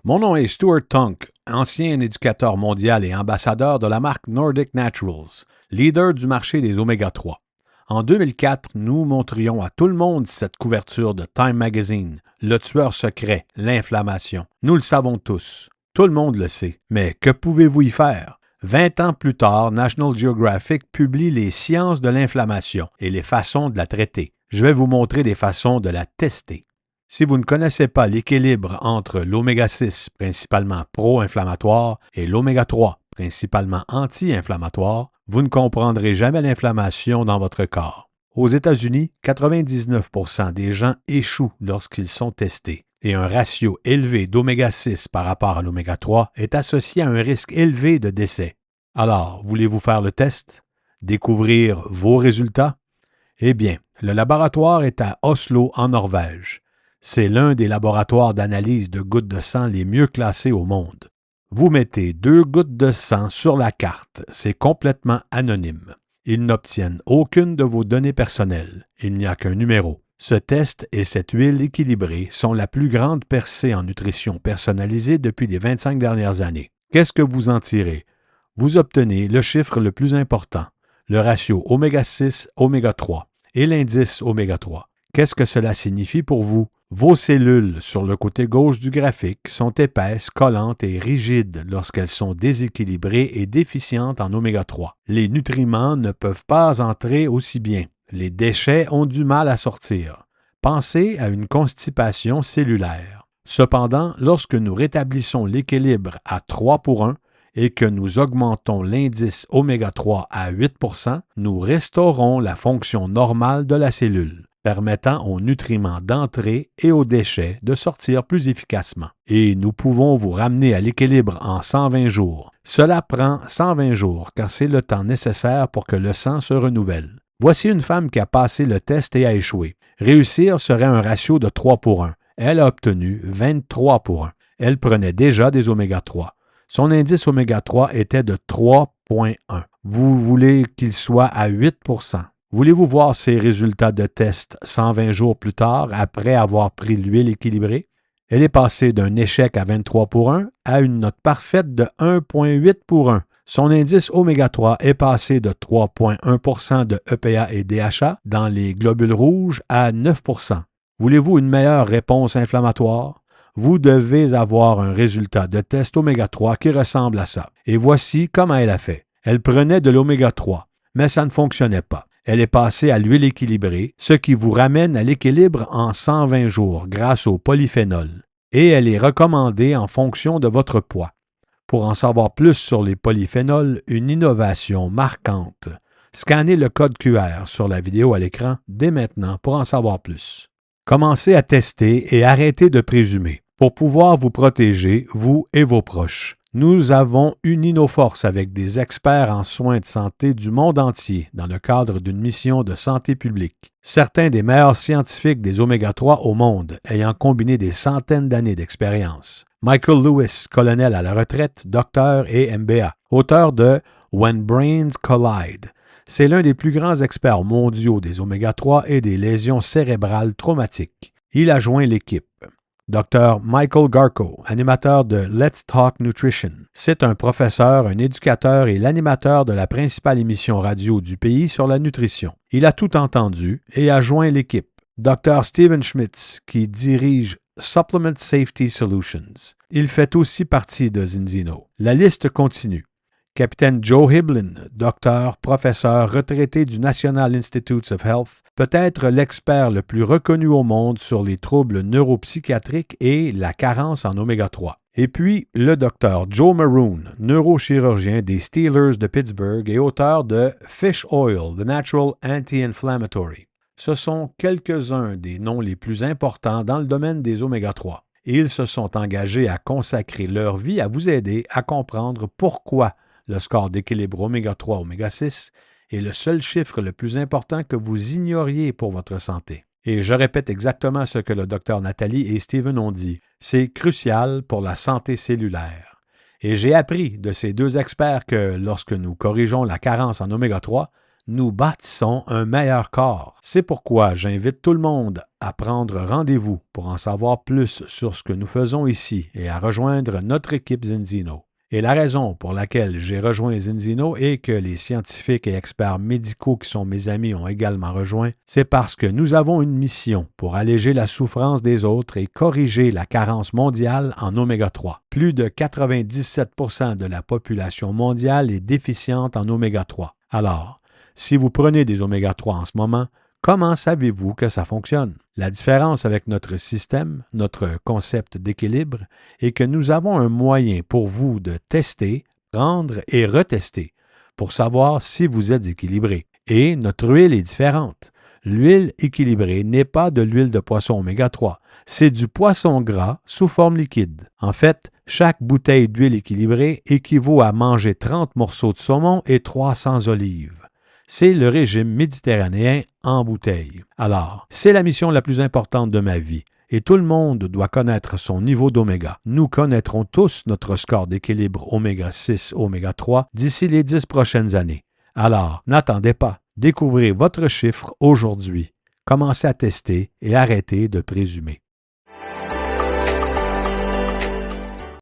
Mon nom est Stuart Tonk, ancien éducateur mondial et ambassadeur de la marque Nordic Naturals, leader du marché des Oméga 3. En 2004, nous montrions à tout le monde cette couverture de Time Magazine, le tueur secret, l'inflammation. Nous le savons tous. Tout le monde le sait. Mais que pouvez-vous y faire? 20 ans plus tard, National Geographic publie les sciences de l'inflammation et les façons de la traiter. Je vais vous montrer des façons de la tester. Si vous ne connaissez pas l'équilibre entre l'oméga 6, principalement pro-inflammatoire, et l'oméga 3, principalement anti-inflammatoire, vous ne comprendrez jamais l'inflammation dans votre corps. Aux États-Unis, 99% des gens échouent lorsqu'ils sont testés, et un ratio élevé d'oméga 6 par rapport à l'oméga 3 est associé à un risque élevé de décès. Alors, voulez-vous faire le test? Découvrir vos résultats? Eh bien, le laboratoire est à Oslo, en Norvège. C'est l'un des laboratoires d'analyse de gouttes de sang les mieux classés au monde. Vous mettez 2 gouttes de sang sur la carte, c'est complètement anonyme. Ils n'obtiennent aucune de vos données personnelles, il n'y a qu'un numéro. Ce test et cette huile équilibrée sont la plus grande percée en nutrition personnalisée depuis les 25 dernières années. Qu'est-ce que vous en tirez? Vous obtenez le chiffre le plus important, le ratio oméga 6, oméga 3 et l'indice oméga 3. Qu'est-ce que cela signifie pour vous? Vos cellules sur le côté gauche du graphique sont épaisses, collantes et rigides lorsqu'elles sont déséquilibrées et déficientes en oméga 3. Les nutriments ne peuvent pas entrer aussi bien. Les déchets ont du mal à sortir. Pensez à une constipation cellulaire. Cependant, lorsque nous rétablissons l'équilibre à 3 pour 1 et que nous augmentons l'indice oméga 3 à 8%, nous restaurons la fonction normale de la cellule, permettant aux nutriments d'entrer et aux déchets de sortir plus efficacement. Et nous pouvons vous ramener à l'équilibre en 120 jours. Cela prend 120 jours car c'est le temps nécessaire pour que le sang se renouvelle. Voici une femme qui a passé le test et a échoué. Réussir serait un ratio de 3 pour 1. Elle a obtenu 23 pour 1. Elle prenait déjà des oméga 3. Son indice oméga 3 était de 3,1. Vous voulez qu'il soit à 8%. Voulez-vous voir ces résultats de test 120 jours plus tard après avoir pris l'huile équilibrée? Elle est passée d'un échec à 23 pour 1 à une note parfaite de 1,8 pour 1. Son indice oméga 3 est passé de 3,1% de EPA et DHA dans les globules rouges à 9%. Voulez-vous une meilleure réponse inflammatoire? Vous devez avoir un résultat de test oméga 3 qui ressemble à ça. Et voici comment elle a fait. Elle prenait de l'oméga 3, mais ça ne fonctionnait pas. Elle est passée à l'huile équilibrée, ce qui vous ramène à l'équilibre en 120 jours grâce au polyphénol. Et elle est recommandée en fonction de votre poids. Pour en savoir plus sur les polyphénols, une innovation marquante. Scannez le code QR sur la vidéo à l'écran dès maintenant pour en savoir plus. Commencez à tester et arrêtez de présumer. Pour pouvoir vous protéger, vous et vos proches, nous avons uni nos forces avec des experts en soins de santé du monde entier dans le cadre d'une mission de santé publique. Certains des meilleurs scientifiques des oméga 3 au monde ayant combiné des centaines d'années d'expérience. Michael Lewis, colonel à la retraite, docteur et MBA, auteur de When Brains Collide. C'est l'un des plus grands experts mondiaux des oméga 3 et des lésions cérébrales traumatiques. Il a joint l'équipe. Dr. Michael Garko, animateur de Let's Talk Nutrition. C'est un professeur, un éducateur et l'animateur de la principale émission radio du pays sur la nutrition. Il a tout entendu et a joint l'équipe. Dr. Steven Schmitz, qui dirige Supplement Safety Solutions. Il fait aussi partie de Zinzino. La liste continue. Capitaine Joe Hiblin, docteur, professeur retraité du National Institutes of Health, peut-être l'expert le plus reconnu au monde sur les troubles neuropsychiatriques et la carence en oméga 3. Et puis, le docteur Joe Maroon, neurochirurgien des Steelers de Pittsburgh et auteur de Fish Oil, The Natural Anti-Inflammatory. Ce sont quelques-uns des noms les plus importants dans le domaine des oméga 3. Et ils se sont engagés à consacrer leur vie à vous aider à comprendre pourquoi le score d'équilibre oméga 3, oméga 6 est le seul chiffre le plus important que vous ignoriez pour votre santé. Et je répète exactement ce que le docteur Nathalie et Steven ont dit. C'est crucial pour la santé cellulaire. Et j'ai appris de ces deux experts que lorsque nous corrigeons la carence en oméga 3, nous bâtissons un meilleur corps. C'est pourquoi j'invite tout le monde à prendre rendez-vous pour en savoir plus sur ce que nous faisons ici et à rejoindre notre équipe Zinzino. Et la raison pour laquelle j'ai rejoint Zinzino et que les scientifiques et experts médicaux qui sont mes amis ont également rejoint, c'est parce que nous avons une mission pour alléger la souffrance des autres et corriger la carence mondiale en oméga 3. Plus de 97% de la population mondiale est déficiente en oméga 3. Alors, si vous prenez des oméga 3 en ce moment, comment savez-vous que ça fonctionne? La différence avec notre système, notre concept d'équilibre, est que nous avons un moyen pour vous de tester, prendre et retester pour savoir si vous êtes équilibré. Et notre huile est différente. L'huile équilibrée n'est pas de l'huile de poisson oméga 3, c'est du poisson gras sous forme liquide. En fait, chaque bouteille d'huile équilibrée équivaut à manger 30 morceaux de saumon et 300 olives. C'est le régime méditerranéen en bouteille. Alors, c'est la mission la plus importante de ma vie et tout le monde doit connaître son niveau d'oméga. Nous connaîtrons tous notre score d'équilibre oméga 6, oméga 3 d'ici les 10 prochaines années. Alors, n'attendez pas. Découvrez votre chiffre aujourd'hui. Commencez à tester et arrêtez de présumer.